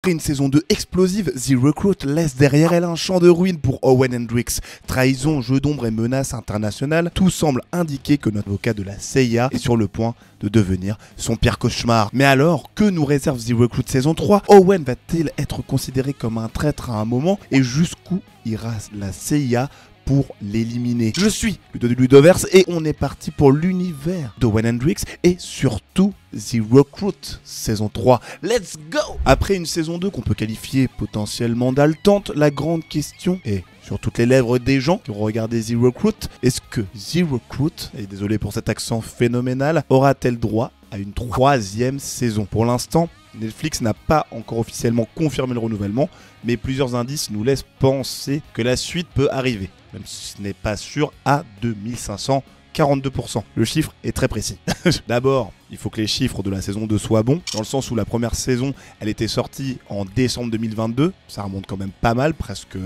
Après une saison 2 explosive, The Recruit laisse derrière elle un champ de ruines pour Owen Hendricks. Trahison, jeu d'ombre et menaces internationales, tout semble indiquer que notre avocat de la CIA est sur le point de devenir son pire cauchemar. Mais alors, que nous réserve The Recruit saison 3? Owen va-t-il être considéré comme un traître à un moment? Et jusqu'où ira la CIA pour l'éliminer? Je suis Ludo du Ludoverse et on est parti pour l'univers d'Owen Hendricks et surtout The Recruit saison 3. Let's go! Après une saison 2 qu'on peut qualifier potentiellement d'haletante, la grande question est sur toutes les lèvres des gens qui ont regardé The Recruit, est-ce que The Recruit, et désolé pour cet accent phénoménal, aura-t-elle droit à une troisième saison? Pour l'instant, Netflix n'a pas encore officiellement confirmé le renouvellement, mais plusieurs indices nous laissent penser que la suite peut arriver, même si ce n'est pas sûr à 2542%. Le chiffre est très précis. D'abord, il faut que les chiffres de la saison 2 soient bons, dans le sens où la première saison, elle était sortie en décembre 2022, ça remonte quand même pas mal, presque,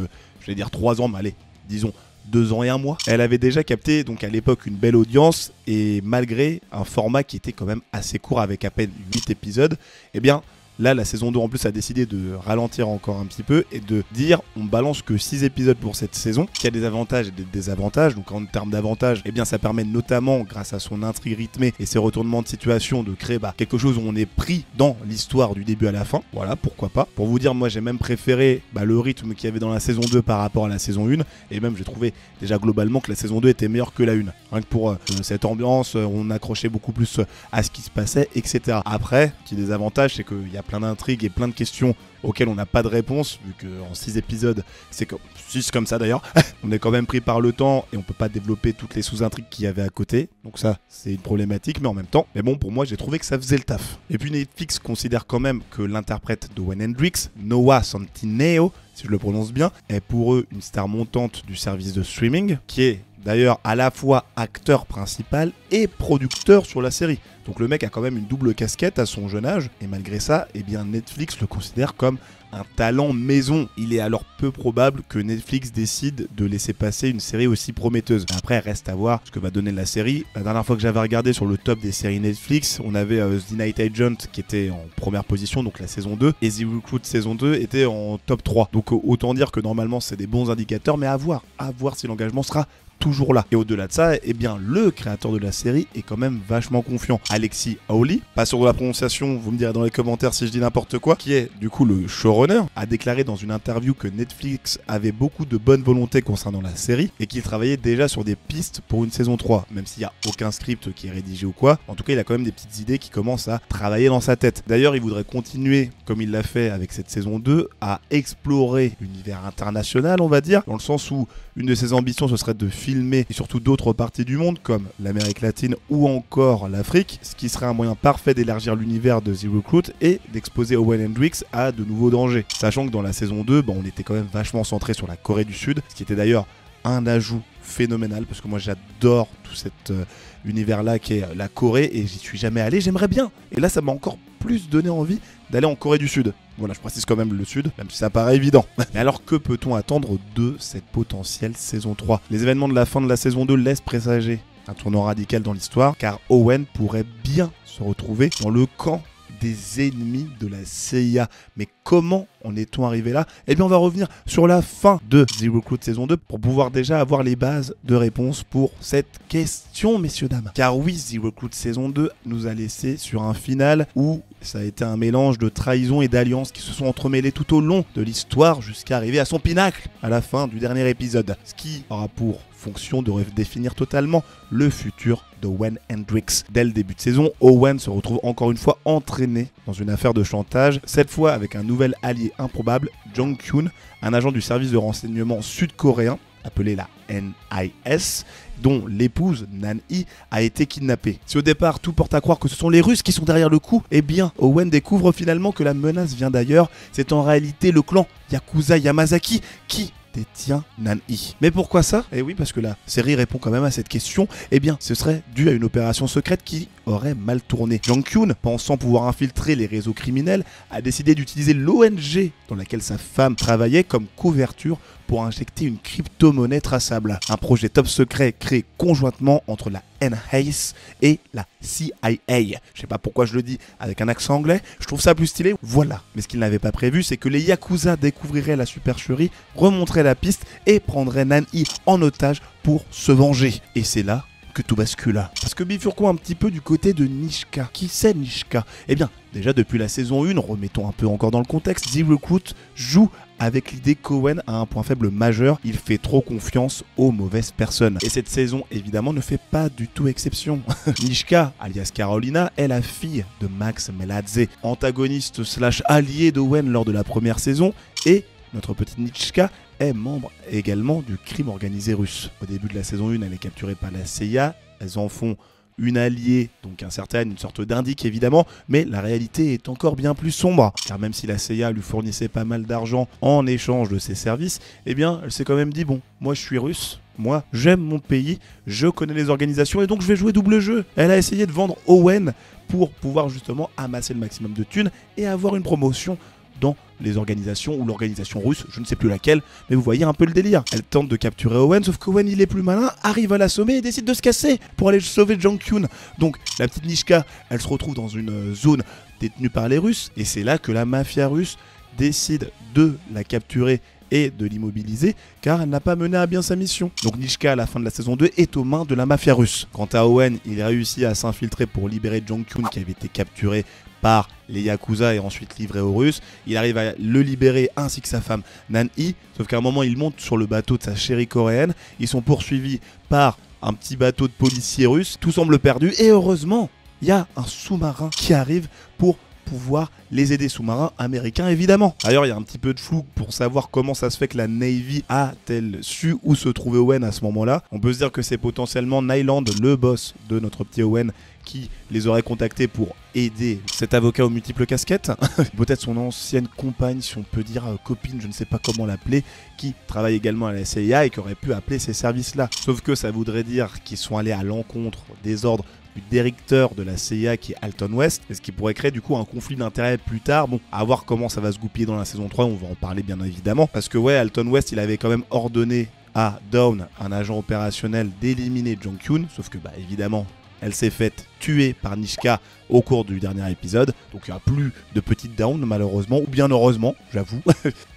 je vais dire 3 ans, mais allez, disons 2 ans et 1 mois. Elle avait déjà capté donc à l'époque une belle audience et malgré un format qui était quand même assez court avec à peine 8 épisodes, eh bien là la saison 2 en plus a décidé de ralentir encore un petit peu et de dire on balance que 6 épisodes pour cette saison, qui a des avantages et des désavantages. Donc en termes d'avantages, eh bien ça permet notamment grâce à son intrigue rythmée et ses retournements de situation de créer quelque chose où on est pris dans l'histoire du début à la fin. Voilà, pourquoi pas. Pour vous dire, moi j'ai même préféré le rythme qu'il y avait dans la saison 2 par rapport à la saison 1 et même j'ai trouvé déjà globalement que la saison 2 était meilleure que la 1. Rien que pour cette ambiance, on accrochait beaucoup plus à ce qui se passait, etc. Après, ce qui est des avantages, c'est qu'il y a plein d'intrigues et plein de questions auxquelles on n'a pas de réponse, vu qu'en 6 épisodes, c'est comme 6 comme ça d'ailleurs, on est quand même pris par le temps et on peut pas développer toutes les sous-intrigues qu'il y avait à côté. Donc ça, c'est une problématique, mais en même temps, pour moi, j'ai trouvé que ça faisait le taf. Et puis Netflix considère quand même que l'interprète d'Owen Hendricks, Noah Centineo, si je le prononce bien, est pour eux une star montante du service de streaming, qui est d'ailleurs à la fois acteur principal et producteur sur la série. Donc le mec a quand même une double casquette à son jeune âge, et malgré ça, Netflix le considère comme un talent maison. Il est alors peu probable que Netflix décide de laisser passer une série aussi prometteuse. Après, reste à voir ce que va donner la série. La dernière fois que j'avais regardé sur le top des séries Netflix, on avait The Night Agent qui était en première position, donc la saison 2, et The Recruit saison 2 était en top 3. Donc autant dire que normalement c'est des bons indicateurs, mais à voir si l'engagement sera toujours là. Et au-delà de ça, le créateur de la série est quand même vachement confiant. Alexis Hawley, pas sûr de la prononciation, vous me direz dans les commentaires si je dis n'importe quoi, qui est du coup le showrunner, a déclaré dans une interview que Netflix avait beaucoup de bonne volonté concernant la série et qu'il travaillait déjà sur des pistes pour une saison 3, même s'il n'y a aucun script qui est rédigé ou quoi. En tout cas, il a quand même des petites idées qui commencent à travailler dans sa tête. D'ailleurs, il voudrait continuer, comme il l'a fait avec cette saison 2, à explorer l'univers international, on va dire, dans le sens où une de ses ambitions, ce serait de filmer et surtout d'autres parties du monde comme l'Amérique latine ou encore l'Afrique, ce qui serait un moyen parfait d'élargir l'univers de The Recruit et d'exposer Owen Hendricks à de nouveaux dangers. Sachant que dans la saison 2, on était quand même vachement centré sur la Corée du Sud, ce qui était d'ailleurs un ajout phénoménal parce que moi j'adore tout cet univers-là qui est la Corée et j'y suis jamais allé, j'aimerais bien. Et là ça m'a encore plus donné envie d'aller en Corée du Sud. Voilà, je précise quand même le Sud, même si ça paraît évident. Mais alors que peut-on attendre de cette potentielle saison 3? Les événements de la fin de la saison 2 laissent présager un tournant radical dans l'histoire, car Owen pourrait bien se retrouver dans le camp des ennemis de la CIA. Mais comment en est-on arrivé là? On va revenir sur la fin de The Recruit saison 2 pour pouvoir déjà avoir les bases de réponse pour cette question, messieurs, dames. Car oui, The Recruit saison 2 nous a laissé sur un final où ça a été un mélange de trahison et d'alliances qui se sont entremêlés tout au long de l'histoire jusqu'à arriver à son pinacle à la fin du dernier épisode. Ce qui aura pour fonction de redéfinir totalement le futur d'Owen Hendricks. Dès le début de saison, Owen se retrouve encore une fois entraîné dans une affaire de chantage, cette fois avec un nouvel allié improbable, Jong-Kyun, un agent du service de renseignement sud-coréen appelé la NIS, dont l'épouse Nan-hee a été kidnappée. Si au départ tout porte à croire que ce sont les Russes qui sont derrière le coup, Owen découvre finalement que la menace vient d'ailleurs. C'est en réalité le clan Yakuza Yamazaki qui détient Nan-hee. Mais pourquoi ça? Oui, parce que la série répond quand même à cette question. Ce serait dû à une opération secrète qui aurait mal tourné. Jong-Kyun, pensant pouvoir infiltrer les réseaux criminels, a décidé d'utiliser l'ONG dans laquelle sa femme travaillait comme couverture pour injecter une crypto-monnaie traçable. Un projet top secret créé conjointement entre la Hayes et la CIA. Je sais pas pourquoi je le dis avec un accent anglais, je trouve ça plus stylé. Voilà. Mais ce qu'ils n'avaient pas prévu, c'est que les Yakuza découvriraient la supercherie, remonteraient la piste et prendraient Nan-I en otage pour se venger. Et c'est là que tout bascule. Parce que bifurquons un petit peu du côté de Nishika. Qui c'est Nishika? Eh bien, déjà depuis la saison 1, remettons un peu encore dans le contexte, The Recruit joue avec l'idée qu'Owen a un point faible majeur, il fait trop confiance aux mauvaises personnes. Et cette saison, évidemment, ne fait pas du tout exception. Nishika, alias Carolina, est la fille de Max Meladze, antagoniste slash allié d'Owen lors de la première saison, et notre petite Nishika est membre également du crime organisé russe. Au début de la saison 1, elle est capturée par la CIA, elles en font une alliée, donc une sorte d'indique évidemment, mais la réalité est encore bien plus sombre, car même si la CIA lui fournissait pas mal d'argent en échange de ses services, eh bien elle s'est quand même dit bon, moi je suis russe, moi j'aime mon pays, je connais les organisations et donc je vais jouer double jeu. Elle a essayé de vendre Owen pour pouvoir justement amasser le maximum de thunes et avoir une promotion dans les organisations ou l'organisation russe, je ne sais plus laquelle, mais vous voyez un peu le délire. Elle tente de capturer Owen, sauf qu'Owen il est plus malin, arrive à l'assommer et décide de se casser pour aller sauver Jong-Kyun. Donc la petite Nishika, elle se retrouve dans une zone détenue par les Russes, et c'est là que la mafia russe décide de la capturer et de l'immobiliser, car elle n'a pas mené à bien sa mission. Donc Nishika, à la fin de la saison 2, est aux mains de la mafia russe. Quant à Owen, il réussit à s'infiltrer pour libérer Jong-Kyun qui avait été capturé par les Yakuza et ensuite livré aux Russes. Il arrive à le libérer ainsi que sa femme Nan-I, sauf qu'à un moment il monte sur le bateau de sa chérie coréenne, ils sont poursuivis par un petit bateau de policiers russes, tout semble perdu et heureusement il y a un sous-marin qui arrive pour pouvoir les aider, sous-marins américains évidemment. D'ailleurs il y a un petit peu de flou pour savoir comment ça se fait que la Navy a-t-elle su où se trouvait Owen à ce moment-là. On peut se dire que c'est potentiellement Nyland, le boss de notre petit Owen, qui les aurait contactés pour aider cet avocat aux multiples casquettes. Peut-être son ancienne compagne, si on peut dire copine, je ne sais pas comment l'appeler, qui travaille également à la CIA et qui aurait pu appeler ces services-là. Sauf que ça voudrait dire qu'ils sont allés à l'encontre des ordres du directeur de la CIA qui est Alton West, et ce qui pourrait créer du coup un conflit d'intérêts plus tard. Bon, à voir comment ça va se goupiller dans la saison 3, on va en parler bien évidemment, parce que ouais, Alton West il avait quand même ordonné à Dawn, un agent opérationnel, d'éliminer Jong-Kyun, sauf que bah évidemment elle s'est faite tuer par Nishika au cours du dernier épisode, donc il n'y a plus de petite Dawn malheureusement, ou bien heureusement, j'avoue.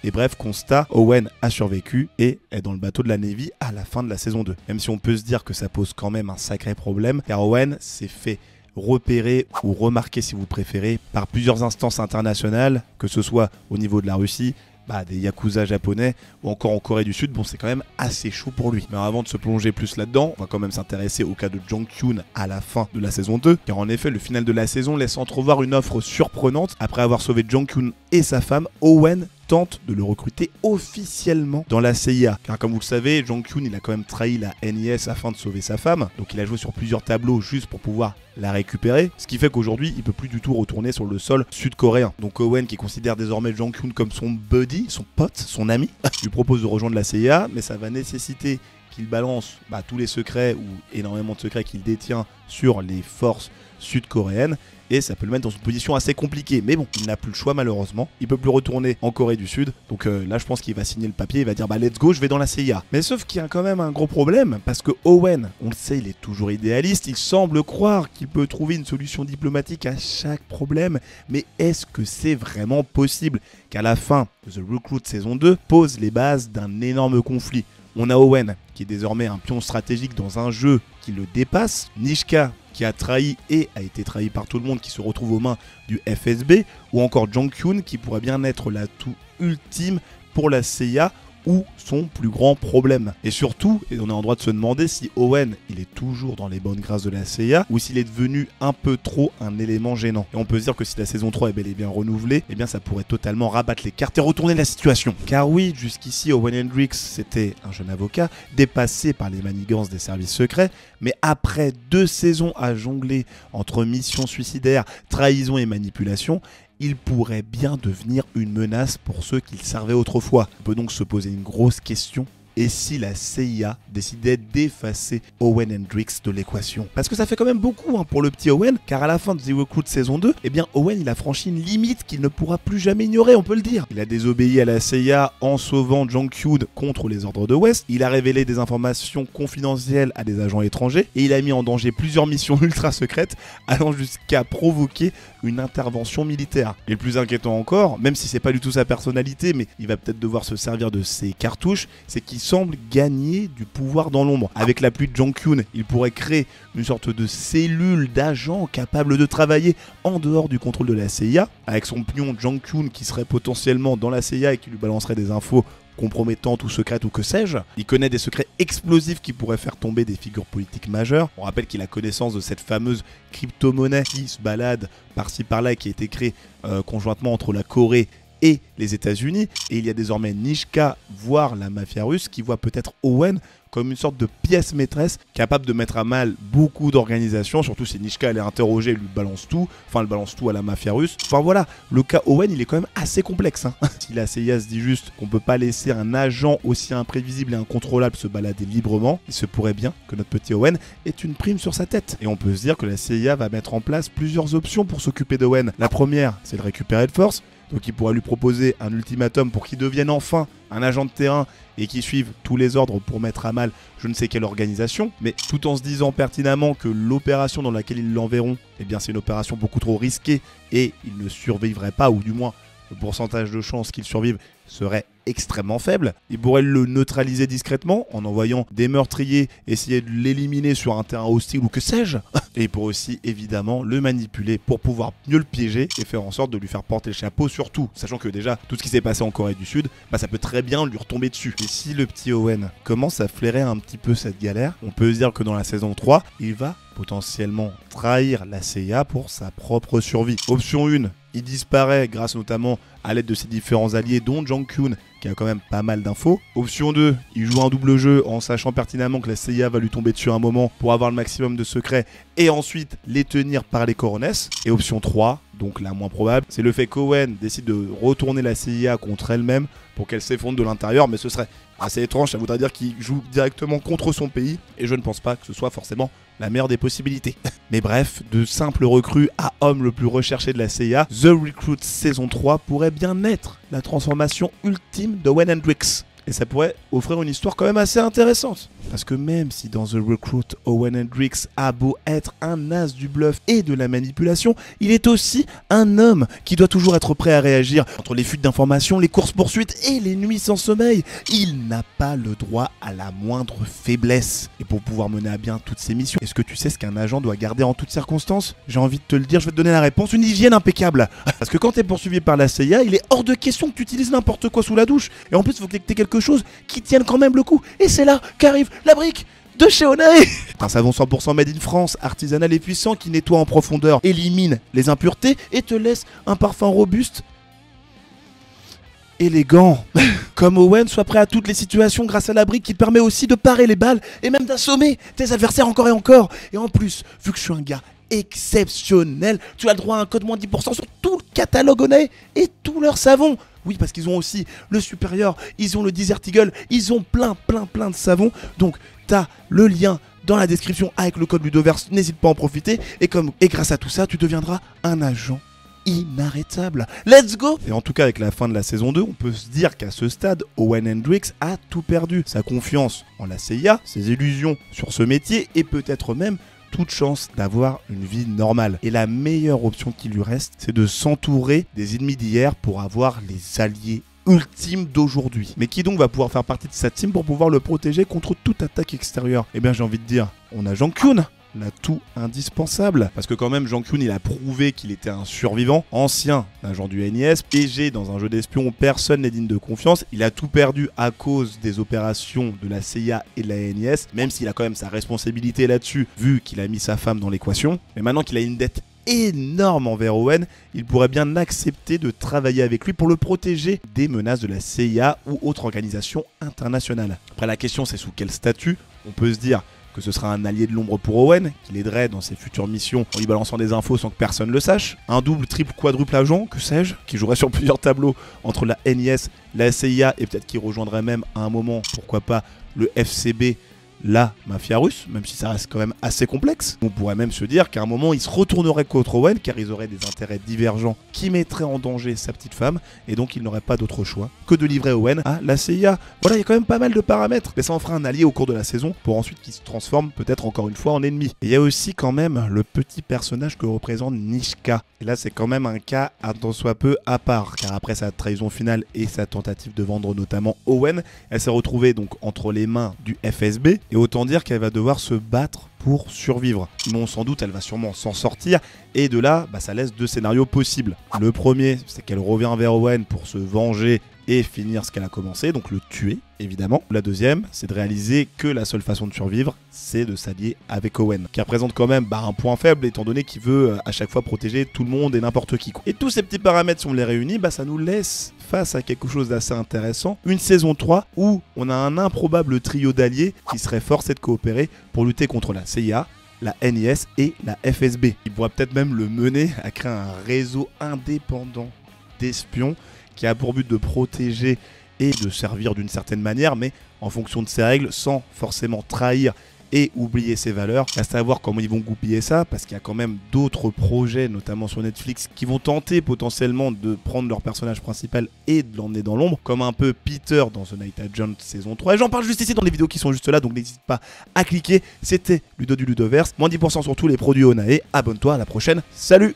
Et bref, constat, Owen a survécu et est dans le bateau de la Navy à la fin de la saison 2. Même si on peut se dire que ça pose quand même un sacré problème, car Owen s'est fait repérer ou remarquer si vous préférez par plusieurs instances internationales, que ce soit au niveau de la Russie, des Yakuza japonais ou encore en Corée du Sud. Bon, c'est quand même assez chaud pour lui. Mais avant de se plonger plus là-dedans, on va quand même s'intéresser au cas de Jong-Kyun à la fin de la saison 2, car en effet le final de la saison laisse entrevoir une offre surprenante. Après avoir sauvé Jong-Kyun et sa femme, Owen tente de le recruter officiellement dans la CIA. Car comme vous le savez, Jong-Kyun il a quand même trahi la NIS afin de sauver sa femme, donc il a joué sur plusieurs tableaux juste pour pouvoir la récupérer, ce qui fait qu'aujourd'hui il peut plus du tout retourner sur le sol sud-coréen. Donc Owen, qui considère désormais Jong-Kyun comme son buddy, son pote, son ami, lui propose de rejoindre la CIA, mais ça va nécessiter qu'il balance tous les secrets ou énormément de secrets qu'il détient sur les forces sud-coréennes, et ça peut le mettre dans une position assez compliquée. Mais bon, il n'a plus le choix malheureusement, il peut plus retourner en Corée du Sud, donc là je pense qu'il va signer le papier, il va dire let's go, je vais dans la CIA. Mais sauf qu'il y a quand même un gros problème, parce que Owen, on le sait, il est toujours idéaliste, il semble croire qu'il peut trouver une solution diplomatique à chaque problème, mais est-ce que c'est vraiment possible qu'à la fin de The Recruit saison 2 pose les bases d'un énorme conflit? On a Owen, qui est désormais un pion stratégique dans un jeu qui le dépasse, Nishika, qui a trahi et a été trahi par tout le monde, qui se retrouve aux mains du FSB, ou encore Jong-Kyun, qui pourrait bien être l'atout ultime pour la CIA, ou son plus grand problème. Et surtout, on est en droit de se demander si Owen, il est toujours dans les bonnes grâces de la CIA, ou s'il est devenu un peu trop un élément gênant. Et on peut se dire que si la saison 3 est bel et bien renouvelée, eh bien ça pourrait totalement rabattre les cartes et retourner la situation. Car oui, jusqu'ici, Owen Hendricks, c'était un jeune avocat, dépassé par les manigances des services secrets, mais après 2 saisons à jongler entre missions suicidaires, trahison et manipulation, il pourrait bien devenir une menace pour ceux qu'il servait autrefois. On peut donc se poser une grosse question. et si la CIA décidait d'effacer Owen Hendricks de l'équation. Parce que ça fait quand même beaucoup pour le petit Owen, car à la fin de The Recruit saison 2, eh bien Owen il a franchi une limite qu'il ne pourra plus jamais ignorer, on peut le dire. Il a désobéi à la CIA en sauvant Jong-Kyun contre les ordres de West, il a révélé des informations confidentielles à des agents étrangers, et il a mis en danger plusieurs missions ultra secrètes, allant jusqu'à provoquer une intervention militaire. Et le plus inquiétant encore, même si c'est pas du tout sa personnalité, mais il va peut-être devoir se servir de ses cartouches, c'est qu'il semble gagner du pouvoir dans l'ombre. Avec l'appui de Jong-Kyun, il pourrait créer une sorte de cellule d'agents capables de travailler en dehors du contrôle de la CIA, avec son pion Jong-Kyun qui serait potentiellement dans la CIA et qui lui balancerait des infos compromettantes ou secrètes ou que sais-je. Il connaît des secrets explosifs qui pourraient faire tomber des figures politiques majeures. On rappelle qu'il a connaissance de cette fameuse crypto-monnaie qui se balade par-ci par-là et qui a été créée conjointement entre la Corée et les États-Unis. Et il y a désormais Nishka, voire la mafia russe, qui voit peut-être Owen comme une sorte de pièce maîtresse capable de mettre à mal beaucoup d'organisations, surtout si Nishka elle est interrogée, elle lui balance tout, enfin elle balance tout à la mafia russe. Enfin voilà, le cas Owen il est quand même assez complexe. Si la CIA se dit juste qu'on peut pas laisser un agent aussi imprévisible et incontrôlable se balader librement, il se pourrait bien que notre petit Owen ait une prime sur sa tête. Et on peut se dire que la CIA va mettre en place plusieurs options pour s'occuper d'Owen. La première, c'est de récupérer de force. Donc il pourra lui proposer un ultimatum pour qu'il devienne enfin un agent de terrain et qu'il suive tous les ordres pour mettre à mal je ne sais quelle organisation, mais tout en se disant pertinemment que l'opération dans laquelle ils l'enverront, eh bien c'est une opération beaucoup trop risquée et il ne survivrait pas, ou du moins le pourcentage de chances qu'il survive serait extrêmement faible. Il pourrait le neutraliser discrètement en envoyant des meurtriers essayer de l'éliminer sur un terrain hostile ou que sais-je. Et il pourrait aussi évidemment le manipuler pour pouvoir mieux le piéger et faire en sorte de lui faire porter le chapeau, surtout sachant que déjà tout ce qui s'est passé en Corée du Sud, ça peut très bien lui retomber dessus. Et si le petit Owen commence à flairer un petit peu cette galère, on peut se dire que dans la saison 3, il va potentiellement trahir la CIA pour sa propre survie. Option 1, il disparaît grâce notamment à l'aide de ses différents alliés dont Jong-Kyun qui a quand même pas mal d'infos. Option 2, il joue un double jeu en sachant pertinemment que la CIA va lui tomber dessus un moment pour avoir le maximum de secrets et ensuite les tenir par les coronesses. Et option 3, donc la moins probable, c'est le fait qu'Owen décide de retourner la CIA contre elle-même pour qu'elle s'effondre de l'intérieur, mais ce serait assez étrange, ça voudrait dire qu'il joue directement contre son pays, et je ne pense pas que ce soit forcément la meilleure des possibilités. Mais bref, de simple recrue à homme le plus recherché de la CIA, The Recruit saison 3 pourrait bien être la transformation ultime d'Owen Hendricks. Et ça pourrait offrir une histoire quand même assez intéressante. Parce que même si dans The Recruit, Owen Hendricks a beau être un as du bluff et de la manipulation, il est aussi un homme qui doit toujours être prêt à réagir entre les fuites d'informations, les courses-poursuites et les nuits sans sommeil. Il n'a pas le droit à la moindre faiblesse. Et pour pouvoir mener à bien toutes ses missions, est-ce que tu sais ce qu'un agent doit garder en toutes circonstances? J'ai envie de te le dire, je vais te donner la réponse, une hygiène impeccable. Parce que quand tu es poursuivi par la CIA, il est hors de question que tu utilises n'importe quoi sous la douche. Et en plus, il faut que tu aies quelque chose qui tienne quand même le coup. Et c'est là qu'arrive la brique de chez Honey. Un savon 100% made in France, artisanal et puissant qui nettoie en profondeur, élimine les impuretés et te laisse un parfum robuste, élégant. Comme Owen, sois prêt à toutes les situations grâce à la brique qui te permet aussi de parer les balles et même d'assommer tes adversaires encore et encore. Et en plus, vu que je suis un gars exceptionnel, tu as le droit à un code moins 10% sur tout le catalogue Honey et tous leurs savons. Oui, parce qu'ils ont aussi le supérieur, ils ont le Desert Eagle, ils ont plein de savons. Donc, t'as le lien dans la description avec le code Ludoverse, n'hésite pas à en profiter. Et grâce à tout ça, tu deviendras un agent inarrêtable. Let's go! Et en tout cas, avec la fin de la saison 2, on peut se dire qu'à ce stade, Owen Hendricks a tout perdu. Sa confiance en la CIA, ses illusions sur ce métier et peut-être même toute chance d'avoir une vie normale. Et la meilleure option qui lui reste, c'est de s'entourer des ennemis d'hier pour avoir les alliés ultimes d'aujourd'hui. Mais qui donc va pouvoir faire partie de sa team pour pouvoir le protéger contre toute attaque extérieure? Eh bien j'ai envie de dire, on a Jong-Kyun, l'atout indispensable. Parce que quand même, Jong-Kyun, il a prouvé qu'il était un survivant, ancien agent du NIS, piégé dans un jeu d'espion où personne n'est digne de confiance. Il a tout perdu à cause des opérations de la CIA et de la NIS, même s'il a quand même sa responsabilité là-dessus, vu qu'il a mis sa femme dans l'équation. Mais maintenant qu'il a une dette énorme envers Owen, il pourrait bien accepter de travailler avec lui pour le protéger des menaces de la CIA ou autre organisation internationale. Après, la question, c'est sous quel statut? On peut se dire que ce sera un allié de l'ombre pour Owen, qui l'aiderait dans ses futures missions en lui balançant des infos sans que personne le sache. Un double, triple, quadruple agent, que sais-je, qui jouerait sur plusieurs tableaux entre la NIS, la CIA et peut-être qui rejoindrait même à un moment, pourquoi pas, le FCB, la mafia russe, même si ça reste quand même assez complexe. On pourrait même se dire qu'à un moment, ils se retourneraient contre Owen, car ils auraient des intérêts divergents qui mettraient en danger sa petite femme, et donc ils n'auraient pas d'autre choix que de livrer Owen à la CIA. Voilà, il y a quand même pas mal de paramètres, mais ça en fera un allié au cours de la saison, pour ensuite qu'il se transforme peut-être encore une fois en ennemi. Et il y a aussi quand même le petit personnage que représente Nichka. Et là, c'est quand même un cas un tant soit peu à part, car après sa trahison finale et sa tentative de vendre notamment Owen, elle s'est retrouvée donc entre les mains du FSB, et autant dire qu'elle va devoir se battre pour survivre. Bon, sans doute, elle va sûrement s'en sortir, et de là, ça laisse deux scénarios possibles. Le premier, c'est qu'elle revient vers Owen pour se venger et finir ce qu'elle a commencé, donc le tuer, évidemment. La deuxième, c'est de réaliser que la seule façon de survivre, c'est de s'allier avec Owen, qui représente quand même un point faible, étant donné qu'il veut à chaque fois protéger tout le monde et n'importe qui. Et tous ces petits paramètres, si on les réunit, ça nous laisse face à quelque chose d'assez intéressant. Une saison 3 où on a un improbable trio d'alliés qui serait forcé de coopérer pour lutter contre la CIA, la NIS et la FSB. Il pourrait peut-être même le mener à créer un réseau indépendant d'espions qui a pour but de protéger et de servir d'une certaine manière, mais en fonction de ses règles, sans forcément trahir et oublier ses valeurs. Reste à voir comment ils vont goupiller ça, parce qu'il y a quand même d'autres projets, notamment sur Netflix, qui vont tenter potentiellement de prendre leur personnage principal et de l'emmener dans l'ombre, comme un peu Peter dans The Night Agent saison 3. Et j'en parle juste ici dans les vidéos qui sont juste là, donc n'hésite pas à cliquer. C'était Ludo du Ludoverse, moins 10% sur tous les produits Onae. Abonne-toi, à la prochaine, salut!